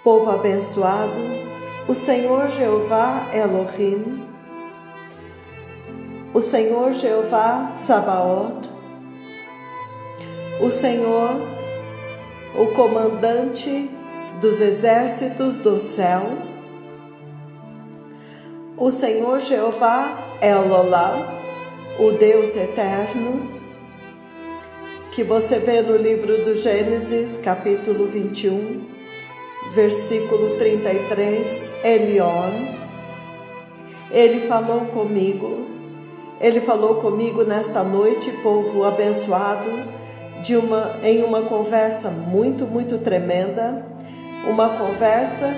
Povo abençoado, o Senhor Jeová Elohim, o Senhor Jeová Tsabaoth, o Senhor, o comandante dos exércitos do céu, o Senhor Jeová Elolam, o Deus eterno, que você vê no livro do Gênesis, capítulo 21, versículo 33, Elion. Ele falou comigo nesta noite, povo abençoado, em uma conversa muito tremenda, uma conversa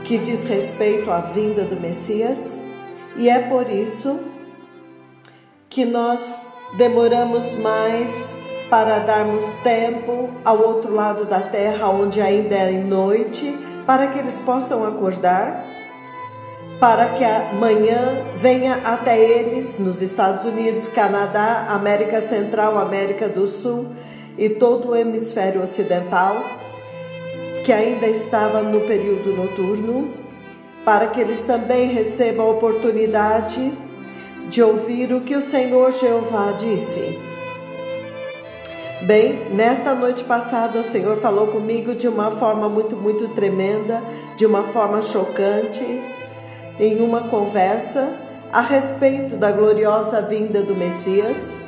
que diz respeito à vinda do Messias, e é por isso que nós demoramos mais para darmos tempo ao outro lado da terra, onde ainda é noite, para que eles possam acordar, para que amanhã venha até eles, nos Estados Unidos, Canadá, América Central, América do Sul e todo o hemisfério ocidental, que ainda estava no período noturno, para que eles também recebam a oportunidade de ouvir o que o Senhor Jeová disse. Bem, nesta noite passada o Senhor falou comigo de uma forma muito tremenda, de uma forma chocante, em uma conversa a respeito da gloriosa vinda do Messias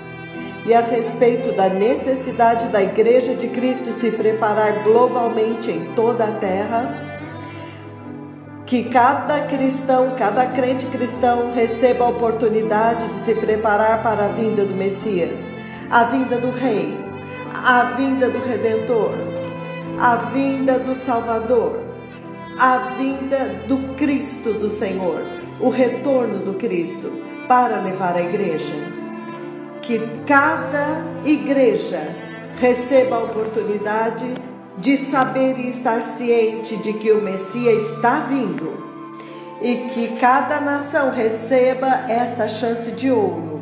e a respeito da necessidade da Igreja de Cristo se preparar globalmente em toda a terra, que cada cristão, cada crente cristão receba a oportunidade de se preparar para a vinda do Messias, a vinda do Rei, a vinda do Redentor, a vinda do Salvador, a vinda do Cristo do Senhor, o retorno do Cristo para levar a igreja. Que cada igreja receba a oportunidade de saber e estar ciente de que o Messias está vindo, e que cada nação receba esta chance de ouro,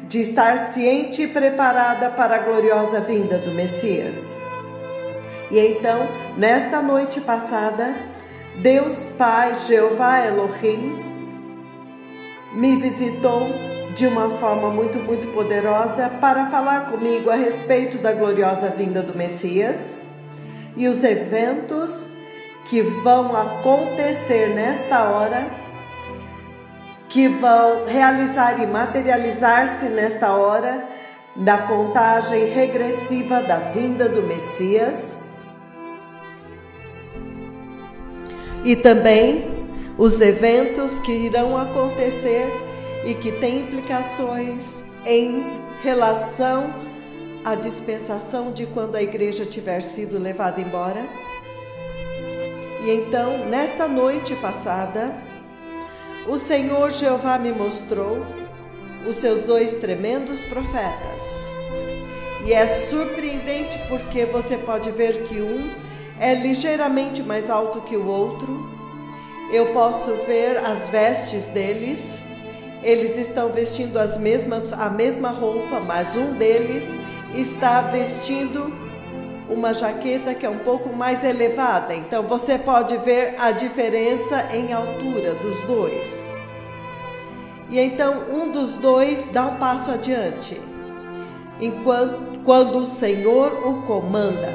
de estar ciente e preparada para a gloriosa vinda do Messias. E então, nesta noite passada, Deus Pai, Jeová Elohim, me visitou de uma forma muito poderosa para falar comigo a respeito da gloriosa vinda do Messias e os eventos que vão acontecer nesta hora, que vão realizar e materializar-se nesta hora da contagem regressiva da vinda do Messias, e também os eventos que irão acontecer e que têm implicações em relação à dispensação de quando a igreja tiver sido levada embora. E então, nesta noite passada, o Senhor Jeová me mostrou os seus dois tremendos profetas. E é surpreendente porque você pode ver que um é ligeiramente mais alto que o outro. Eu posso ver as vestes deles. Eles estão vestindo a mesma roupa, mas um deles está vestindo uma jaqueta que é um pouco mais elevada. Então você pode ver a diferença em altura dos dois. E então um dos dois dá um passo adiante, quando o Senhor o comanda.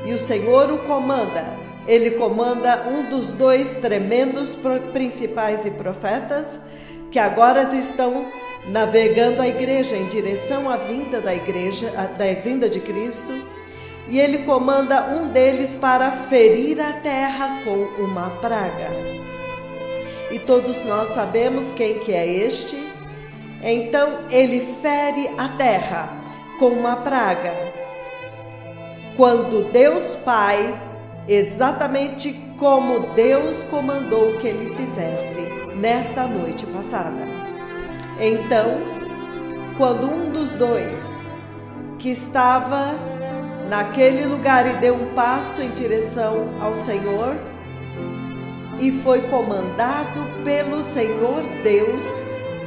E o Senhor o comanda. Ele comanda um dos dois tremendos principais e profetas que agora estão navegando a igreja em direção à vinda da igreja, da vinda de Cristo. E ele comanda um deles para ferir a terra com uma praga. E todos nós sabemos quem que é este. Então ele fere a terra com uma praga, quando Deus Pai, exatamente como Deus comandou que ele fizesse nesta noite passada. Então, quando um dos dois que estava naquele lugar e deu um passo em direção ao Senhor e foi comandado pelo Senhor Deus,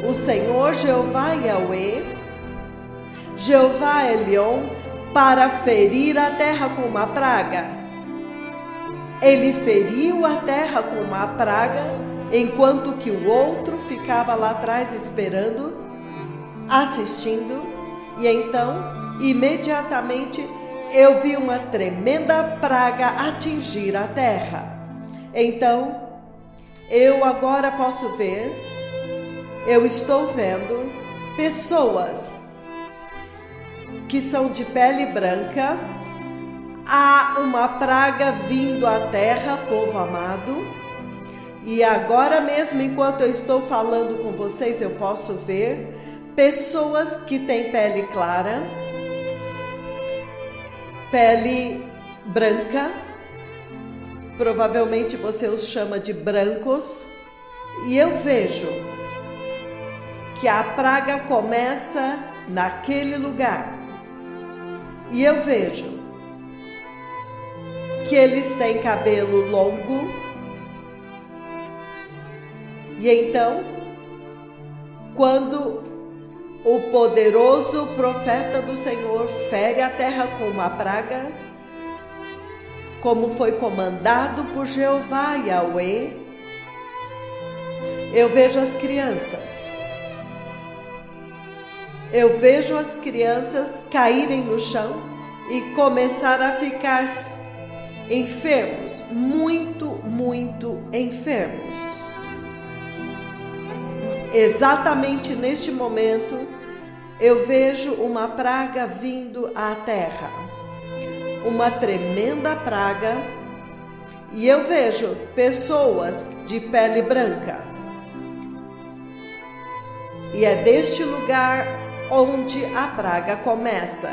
o Senhor Jeová Yahweh, Jeová Elion, para ferir a terra com uma praga, ele feriu a terra com uma praga, enquanto que o outro ficava lá atrás esperando, assistindo. E então, imediatamente, eu vi uma tremenda praga atingir a terra. Então, eu agora posso ver, eu estou vendo pessoas que são de pele branca. Há uma praga vindo à terra, povo amado. E agora mesmo, enquanto eu estou falando com vocês, eu posso ver pessoas que têm pele clara, pele branca, provavelmente você os chama de brancos, e eu vejo que a praga começa naquele lugar, e eu vejo que eles têm cabelo longo, e então, quando o poderoso profeta do Senhor fere a terra com uma praga, como foi comandado por Jeová Yahweh, eu vejo as crianças. Eu vejo as crianças caírem no chão e começar a ficar enfermos, muito enfermos. Exatamente neste momento, eu vejo uma praga vindo à terra, uma tremenda praga, e eu vejo pessoas de pele branca. E é deste lugar onde a praga começa,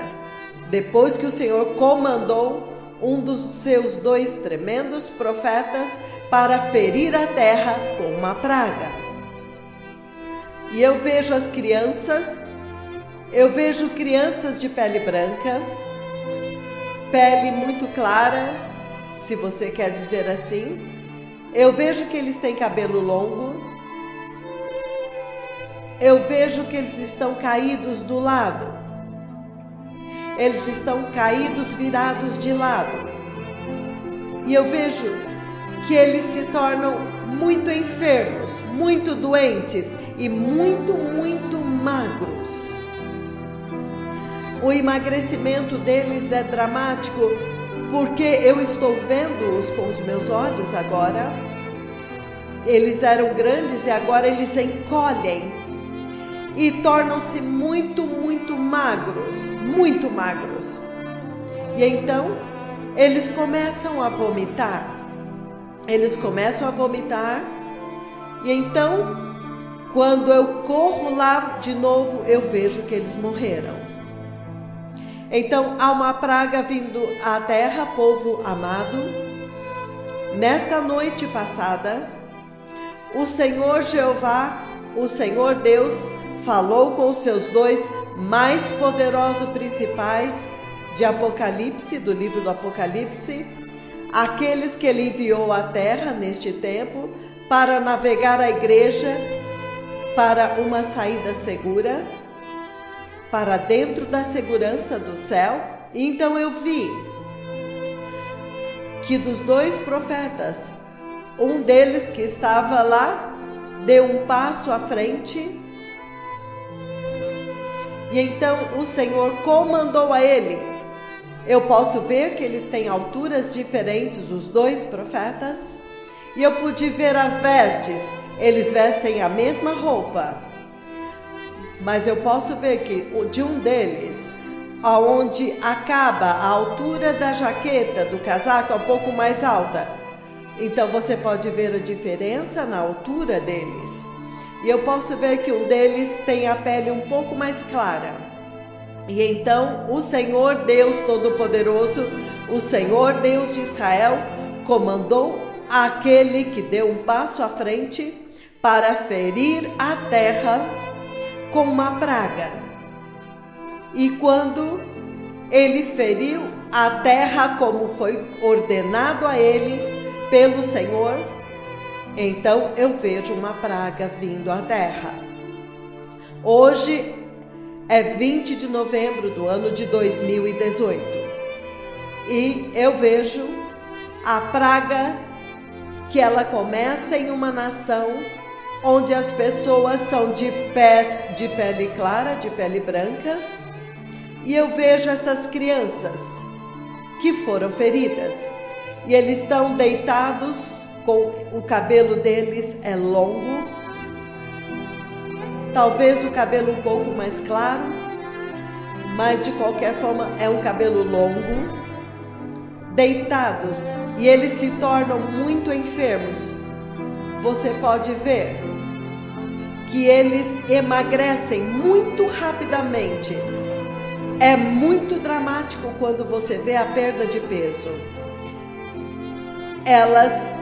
depois que o Senhor comandou um dos seus 2 tremendos profetas para ferir a terra com uma praga. E eu vejo as crianças, eu vejo crianças de pele branca, pele muito clara, se você quer dizer assim. Eu vejo que eles têm cabelo longo, eu vejo que eles estão caídos do lado, eles estão caídos, virados de lado, e eu vejo que eles se tornam muito enfermos, muito doentes e muito magros. O emagrecimento deles é dramático, porque eu estou vendo-os com os meus olhos agora. Eles eram grandes e agora eles encolhem e tornam-se muito magros, muito magros. E então eles começam a vomitar. Eles começam a vomitar, e então, quando eu corro lá de novo, eu vejo que eles morreram. Então, há uma praga vindo à terra, povo amado. Nesta noite passada, o Senhor Jeová, o Senhor Deus, falou com os seus 2 mais poderosos principais de Apocalipse, do livro do Apocalipse, aqueles que ele enviou à terra neste tempo para navegar a igreja para uma saída segura, para dentro da segurança do céu. E então eu vi que dos 2 profetas, um deles que estava lá deu um passo à frente, e então o Senhor comandou a ele. Eu posso ver que eles têm alturas diferentes, os 2 profetas, e eu pude ver as vestes. Eles vestem a mesma roupa, mas eu posso ver que o de um deles, aonde acaba a altura da jaqueta, do casaco, é um pouco mais alta. Então você pode ver a diferença na altura deles. E eu posso ver que um deles tem a pele um pouco mais clara. E então o Senhor Deus Todo-Poderoso, o Senhor Deus de Israel, comandou aquele que deu um passo à frente para ferir a terra com uma praga. E quando ele feriu a terra como foi ordenado a ele pelo Senhor, então eu vejo uma praga vindo à terra. Hoje é 20 de novembro do ano de 2018 e eu vejo A praga que ela começa em uma nação onde as pessoas são de pele clara, de pele branca, e eu vejo essas crianças que foram feridas e eles estão deitados com o cabelo deles é longo, talvez o cabelo um pouco mais claro, mas de qualquer forma é um cabelo longo, deitados, e eles se tornam muito enfermos. Você pode ver que eles emagrecem muito rapidamente. É muito dramático quando você vê a perda de peso.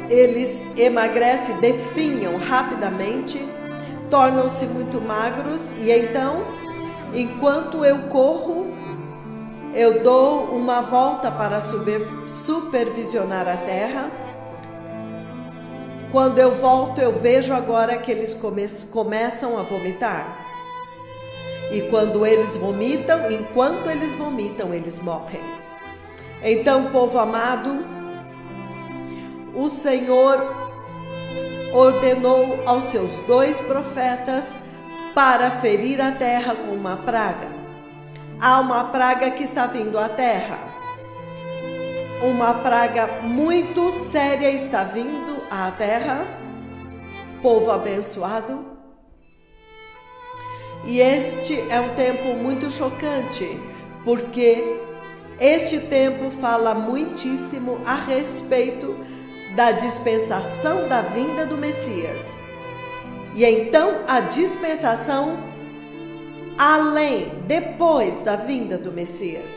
Eles emagrecem, definham rapidamente, tornam-se muito magros, e então, enquanto eu corro, eu dou uma volta para supervisionar a terra. Quando eu volto, eu vejo agora que eles começam a vomitar. E quando eles vomitam, enquanto eles vomitam, eles morrem. Então, povo amado, o Senhor ordenou aos seus 2 profetas para ferir a terra com uma praga. Há uma praga que está vindo à terra. Uma praga muito séria está vindo à terra, povo abençoado. E este é um tempo muito chocante, porque este tempo fala muitíssimo a respeito da dispensação da vinda do Messias. E então a dispensação depois da vinda do Messias.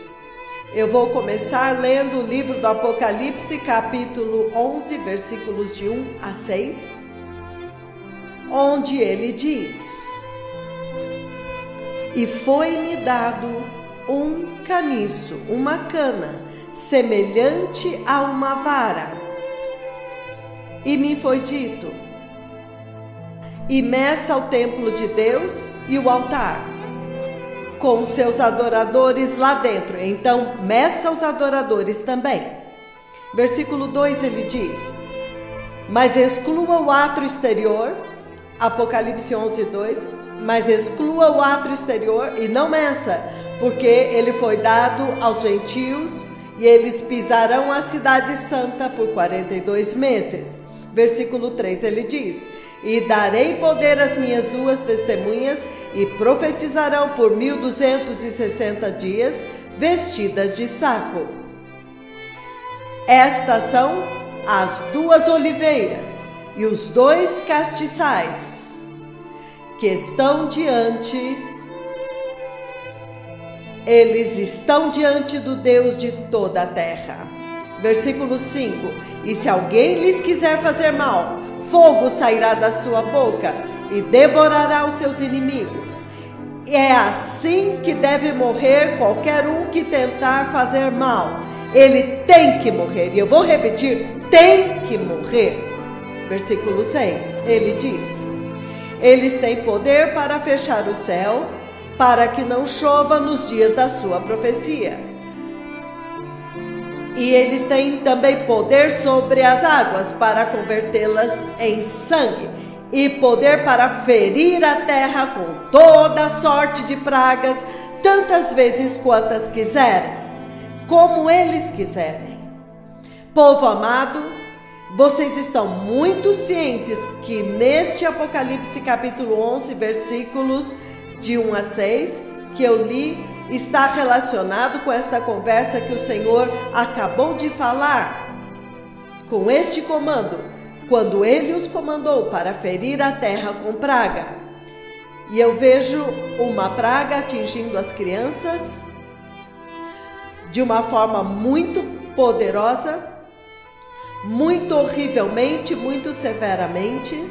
Eu vou começar lendo o livro do Apocalipse, capítulo 11, versículos de 1 a 6, onde ele diz: E foi-me dado um caniço, uma cana, semelhante a uma vara. E me foi dito: E meça o templo de Deus e o altar, com os seus adoradores lá dentro. Então, meça os adoradores também. Versículo 2 ele diz: Mas exclua o átrio exterior, Apocalipse 11, 2, mas exclua o átrio exterior e não meça, porque ele foi dado aos gentios e eles pisarão a cidade santa por 42 meses. Versículo 3 ele diz: E darei poder às minhas 2 testemunhas, e profetizarão por 1260 dias, vestidas de saco. Estas são as 2 oliveiras e os 2 castiçais que estão eles estão diante do Deus de toda a terra. Versículo 5: E se alguém lhes quiser fazer mal, fogo sairá da sua boca e devorará os seus inimigos. E é assim que deve morrer qualquer um que tentar fazer mal. Ele tem que morrer. E eu vou repetir: tem que morrer. Versículo 6, ele diz: Eles têm poder para fechar o céu, para que não chova nos dias da sua profecia. E eles têm também poder sobre as águas, para convertê-las em sangue, e poder para ferir a terra com toda sorte de pragas, tantas vezes quantas quiserem, como eles quiserem. Povo amado, vocês estão muito cientes que neste Apocalipse capítulo 11, versículos de 1 a 6, que eu li, está relacionado com esta conversa que o Senhor acabou de falar, com este comando, quando ele os comandou para ferir a terra com praga. E eu vejo uma praga atingindo as crianças de uma forma muito poderosa, muito horrivelmente, muito severamente.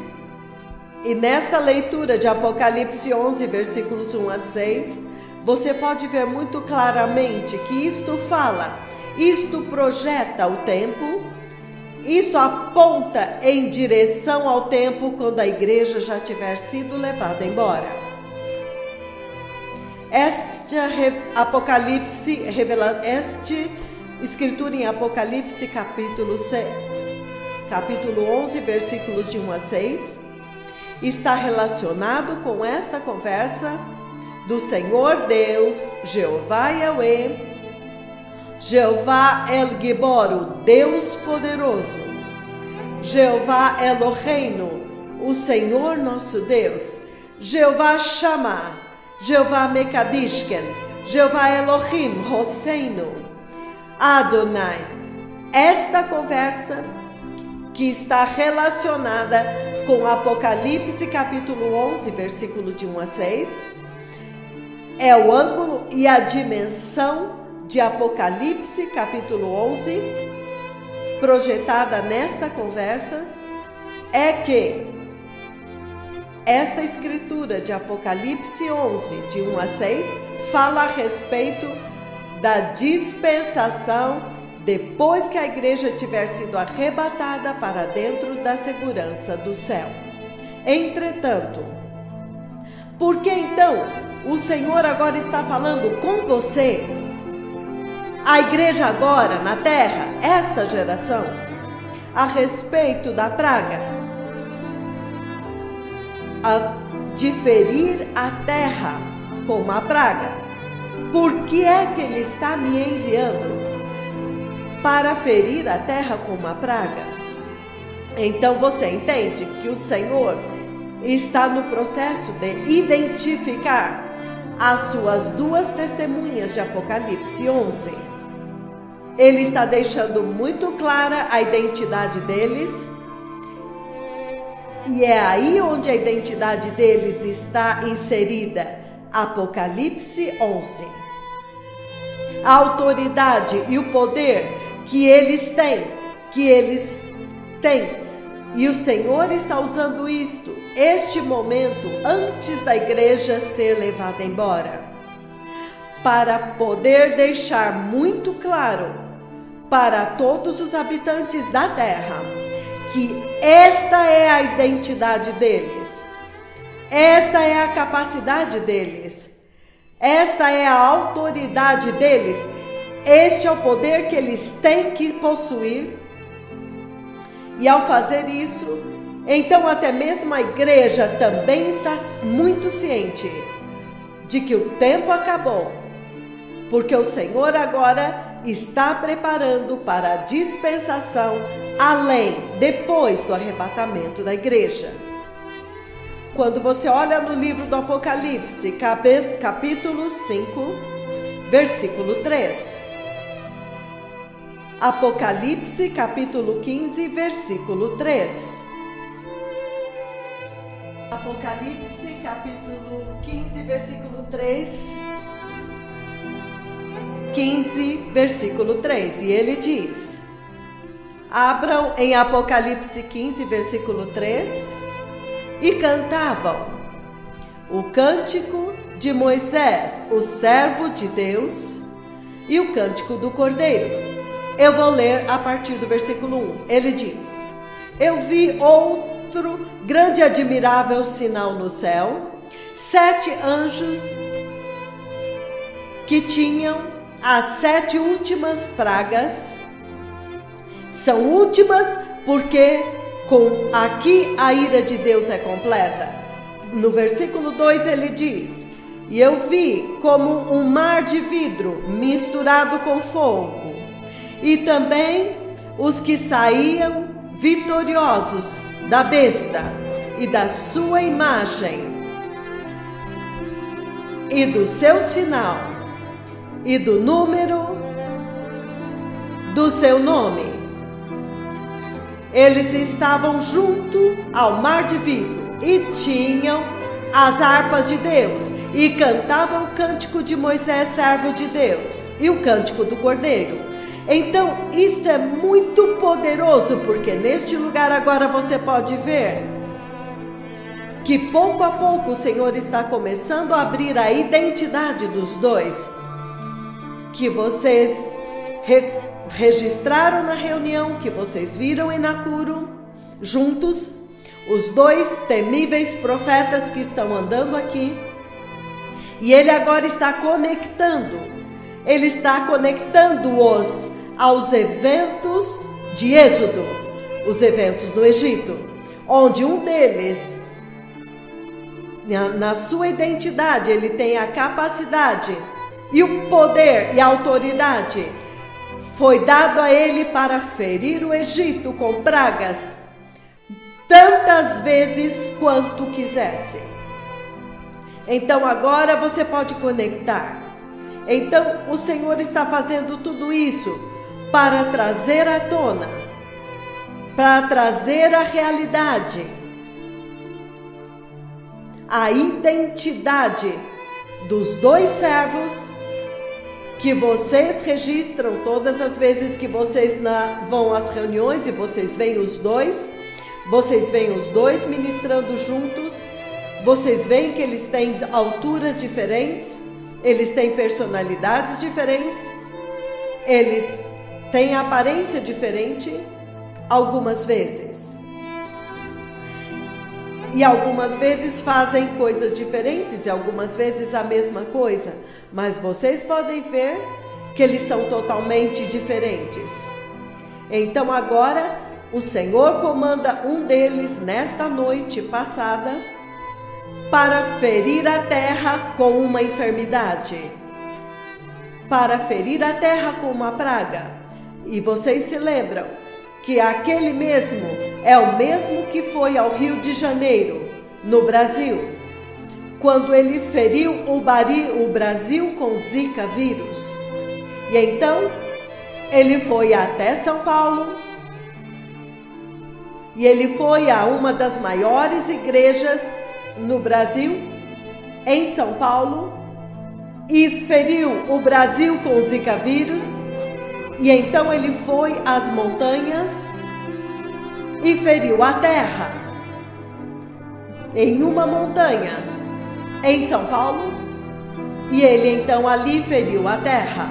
E nesta leitura de Apocalipse 11, versículos 1 a 6, você pode ver muito claramente que isto fala, isto projeta o tempo, isto aponta em direção ao tempo quando a igreja já tiver sido levada embora. Este escritura em Apocalipse capítulo 11, versículos de 1 a 6, está relacionado com esta conversa do Senhor Deus, Jeová Yahweh, Jeová El Gibor, o Deus poderoso, Jeová Eloheinu, o Senhor nosso Deus, Jeová Shammah, Jeová Mekadishken, Jeová Elohim Hosseinu, Adonai. Esta conversa que está relacionada com Apocalipse capítulo 11, versículo de 1 a 6, é o ângulo e a dimensão de Apocalipse capítulo 11, projetada nesta conversa, é que esta escritura de Apocalipse 11, de 1 a 6, fala a respeito da dispensação depois que a igreja tiver sido arrebatada para dentro da segurança do céu. Entretanto, por que então o Senhor agora está falando com vocês? A igreja agora na terra, esta geração, a respeito da praga, de ferir a terra com uma praga. Por que é que Ele está me enviando para ferir a terra com uma praga? Então você entende que o Senhor está no processo de identificar as suas duas testemunhas de Apocalipse 11. Ele está deixando muito clara a identidade deles, e é aí onde a identidade deles está inserida. Apocalipse 11. A autoridade e o poder que eles têm, e o Senhor está usando este momento antes da igreja ser levada embora, para poder deixar muito claro para todos os habitantes da terra que esta é a identidade deles, esta é a capacidade deles, esta é a autoridade deles, este é o poder que eles têm que possuir. E ao fazer isso, então até mesmo a igreja também está muito ciente de que o tempo acabou, porque o Senhor agora está preparando para a dispensação depois do arrebatamento da igreja. Quando você olha no livro do Apocalipse, capítulo 5, versículo 3. Apocalipse, capítulo 15, versículo 3. Apocalipse, capítulo 15, versículo 3. 15, versículo 3. E ele diz: abram em Apocalipse 15, versículo 3. E cantavam o cântico de Moisés, o servo de Deus, e o cântico do Cordeiro. Eu vou ler a partir do versículo 1. Ele diz: eu vi outro grande e admirável sinal no céu, 7 anjos que tinham as 7 últimas pragas. São últimas porque aqui a ira de Deus é completa. No versículo 2 ele diz: e eu vi como um mar de vidro misturado com fogo, e também os que saíam vitoriosos da besta e da sua imagem e do seu sinal e do número do seu nome. Eles estavam junto ao mar de vidro e tinham as harpas de Deus e cantavam o cântico de Moisés, servo de Deus, e o cântico do Cordeiro. Então, isto é muito poderoso, porque neste lugar agora você pode ver que pouco a pouco o Senhor está começando a abrir a identidade dos dois, que vocês registraram na reunião, que vocês viram em Nakuru, juntos, os 2 temíveis profetas que estão andando aqui. E ele agora está conectando, ele está conectando-os aos eventos de Êxodo, os eventos no Egito, onde um deles, na sua identidade, ele tem a capacidade e o poder e a autoridade, foi dado a ele para ferir o Egito com pragas, tantas vezes quanto quisesse. Então agora você pode conectar. Então o Senhor está fazendo tudo isso para trazer à tona, para trazer à realidade a identidade dos dois servos que vocês registram todas as vezes que vocês vão às reuniões e vocês veem os dois ministrando juntos. Vocês veem que eles têm alturas diferentes, eles têm personalidades diferentes, eles têm aparência diferente algumas vezes. E algumas vezes fazem coisas diferentes e algumas vezes a mesma coisa. Mas vocês podem ver que eles são totalmente diferentes. Então agora o Senhor comanda um deles nesta noite passada para ferir a terra com uma enfermidade. Para ferir a terra com uma praga. E vocês se lembram que aquele mesmo é o mesmo que foi ao Rio de Janeiro, no Brasil, quando ele feriu o Brasil com Zika vírus. E então, ele foi até São Paulo, e ele foi a uma das maiores igrejas no Brasil, em São Paulo, e feriu o Brasil com Zika vírus. E então ele foi às montanhas e feriu a terra em uma montanha em São Paulo, e ele então ali feriu a terra.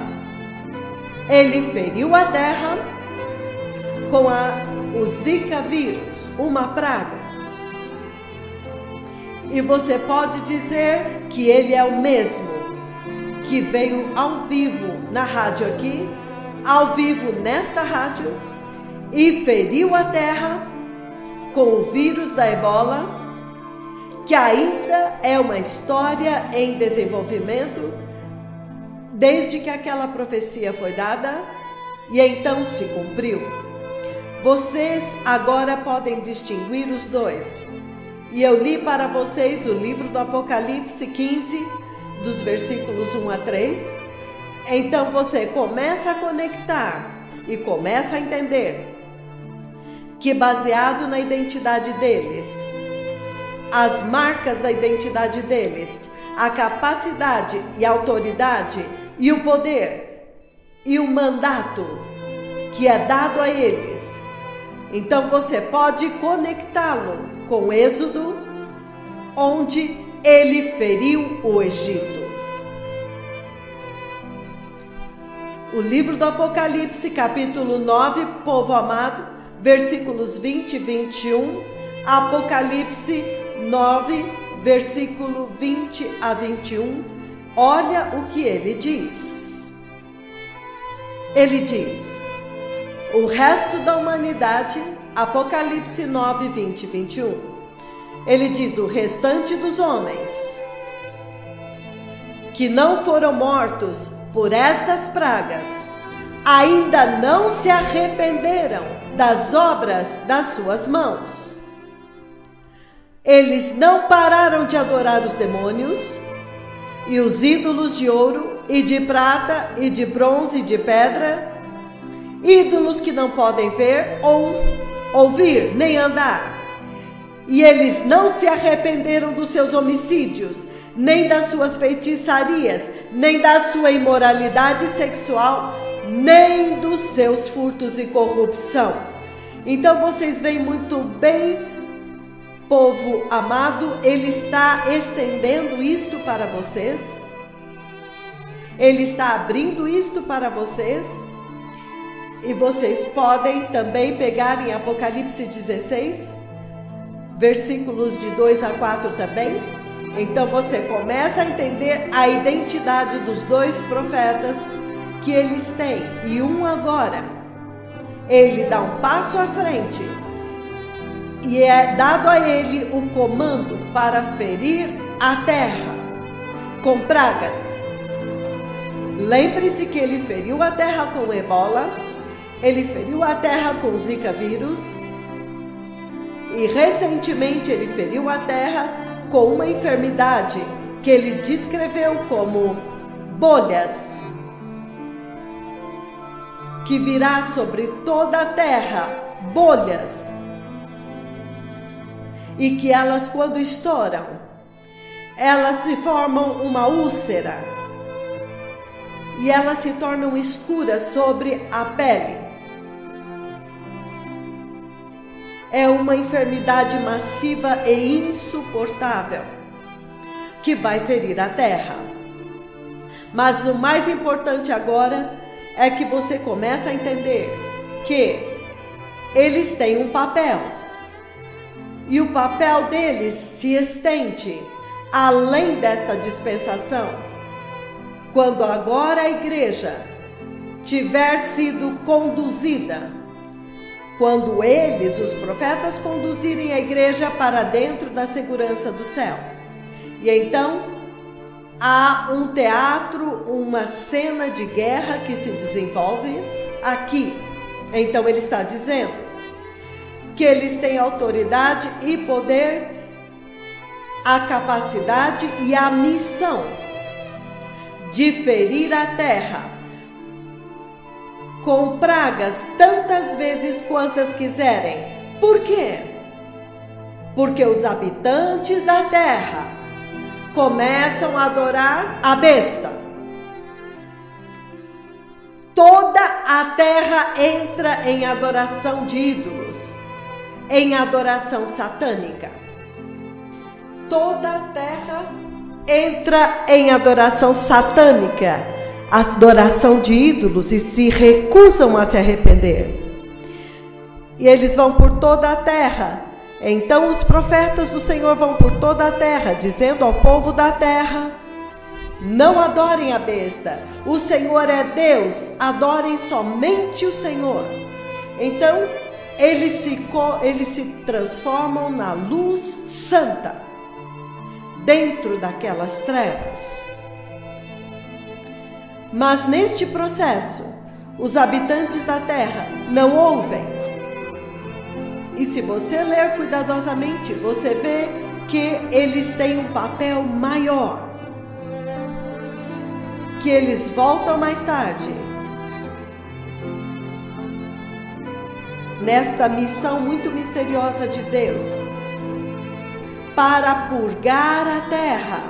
Ele feriu a terra com o Zika vírus, uma praga. E você pode dizer que ele é o mesmo que veio ao vivo na rádio aqui, ao vivo nesta rádio, e feriu a terra com o vírus da ebola, que ainda é uma história em desenvolvimento, desde que aquela profecia foi dada, e então se cumpriu. Vocês agora podem distinguir os dois. E eu li para vocês o livro do Apocalipse 15, dos versículos 1 a 3. Então você começa a conectar e começa a entender que, baseado na identidade deles, as marcas da identidade deles, a capacidade e a autoridade e o poder e o mandato que é dado a eles, então você pode conectá-lo com Êxodo, onde ele feriu o Egito. O livro do Apocalipse, capítulo 9, povo amado, versículos 20 e 21, Apocalipse 9, versículo 20 a 21, olha o que ele diz. Ele diz: o resto da humanidade, Apocalipse 9, 20 e 21, ele diz: o restante dos homens que não foram mortos por estas pragas, ainda não se arrependeram das obras das suas mãos. Eles não pararam de adorar os demônios e os ídolos de ouro e de prata e de bronze e de pedra, ídolos que não podem ver ou ouvir nem andar. E eles não se arrependeram dos seus homicídios, nem das suas feitiçarias, nem da sua imoralidade sexual, nem dos seus furtos e corrupção. Então vocês veem muito bem, povo amado, ele está estendendo isto para vocês. Ele está abrindo isto para vocês. E vocês podem também pegar em Apocalipse 16, versículos de 2 a 4 também. Então você começa a entender a identidade dos dois profetas que eles têm e um agora, ele dá um passo à frente e é dado a ele o comando para ferir a terra com praga. Lembre-se que ele feriu a terra com ebola, ele feriu a terra com zika vírus e recentemente ele feriu a terra com uma enfermidade que ele descreveu como bolhas, que virá sobre toda a terra, bolhas, e que elas, quando estouram, elas se formam uma úlcera e elas se tornam escuras sobre a pele. É uma enfermidade massiva e insuportável que vai ferir a terra. Mas o mais importante agora é que você começa a entender que eles têm um papel. E o papel deles se estende além desta dispensação. Quando agora a igreja tiver sido conduzida, quando eles, os profetas, conduzirem a igreja para dentro da segurança do céu. E então há um teatro, uma cena de guerra que se desenvolve aqui. Então ele está dizendo que eles têm autoridade e poder, a capacidade e a missão de ferir a terra com pragas tantas vezes quantas quiserem. Por quê? Porque os habitantes da terra começam a adorar a besta. Toda a terra entra em adoração de ídolos, em adoração satânica. Toda a terra entra em adoração satânica, adoração de ídolos, e se recusam a se arrepender. E eles vão por toda a terra. Então os profetas do Senhor vão por toda a terra, dizendo ao povo da terra: não adorem a besta, o Senhor é Deus, adorem somente o Senhor. Então eles se transformam na luz santa dentro daquelas trevas. Mas neste processo, os habitantes da terra não ouvem. E se você ler cuidadosamente, você vê que eles têm um papel maior, que eles voltam mais tarde nesta missão muito misteriosa de Deus, para purgar a terra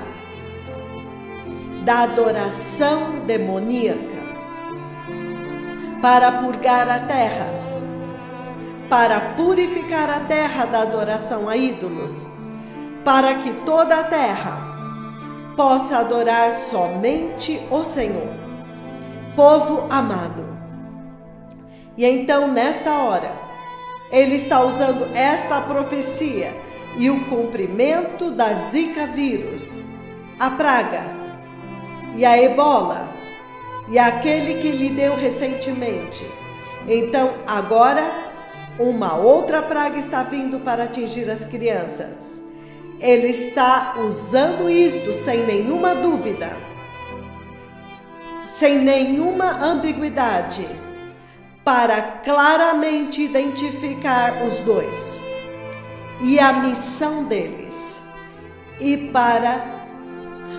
da adoração demoníaca, para purgar a terra, para purificar a terra da adoração a ídolos, para que toda a terra possa adorar somente o Senhor, povo amado. E então, nesta hora, ele está usando esta profecia e o cumprimento da zika vírus, a praga e a ebola e aquele que lhe deu recentemente. Então, agora, uma outra praga está vindo para atingir as crianças. Ele está usando isto sem nenhuma dúvida, sem nenhuma ambiguidade, para claramente identificar os dois e a missão deles, e para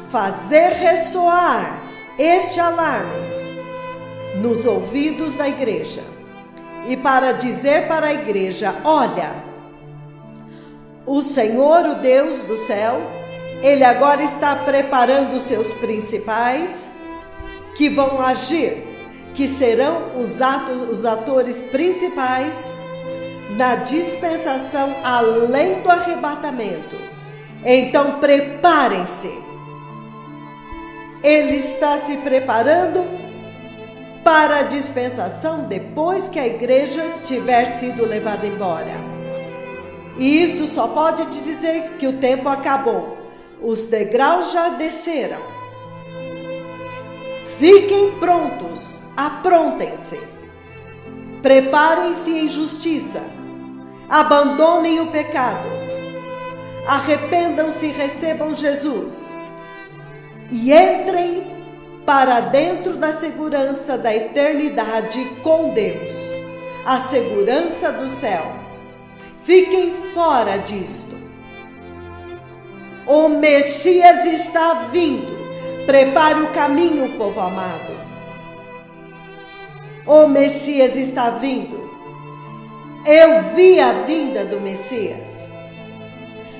fazer ressoar este alarme nos ouvidos da igreja, e para dizer para a igreja: olha, o Senhor, o Deus do céu, Ele agora está preparando os seus principais, que vão agir, que serão os atores principais na dispensação além do arrebatamento. Então preparem-se. Ele está se preparando para a dispensação depois que a igreja tiver sido levada embora. E isto só pode te dizer que o tempo acabou. Os degraus já desceram. Fiquem prontos Aprontem-se, preparem-se em justiça, abandonem o pecado, arrependam-se e recebam Jesus e entrem para dentro da segurança da eternidade com Deus, a segurança do céu. Fiquem fora disto. O Messias está vindo. Prepare o caminho, povo amado. O Messias está vindo. Eu vi a vinda do Messias.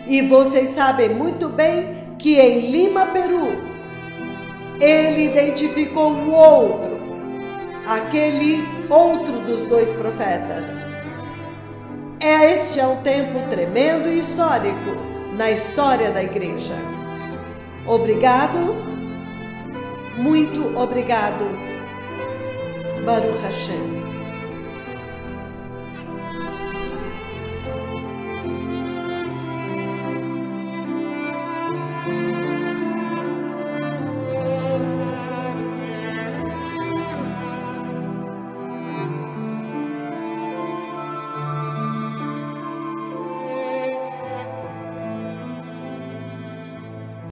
E vocês sabem muito bem que em Lima, Peru, ele identificou o outro, aquele outro dos dois profetas. Este é um tempo tremendo e histórico na história da igreja. Obrigado, muito obrigado. Baruch Hashem.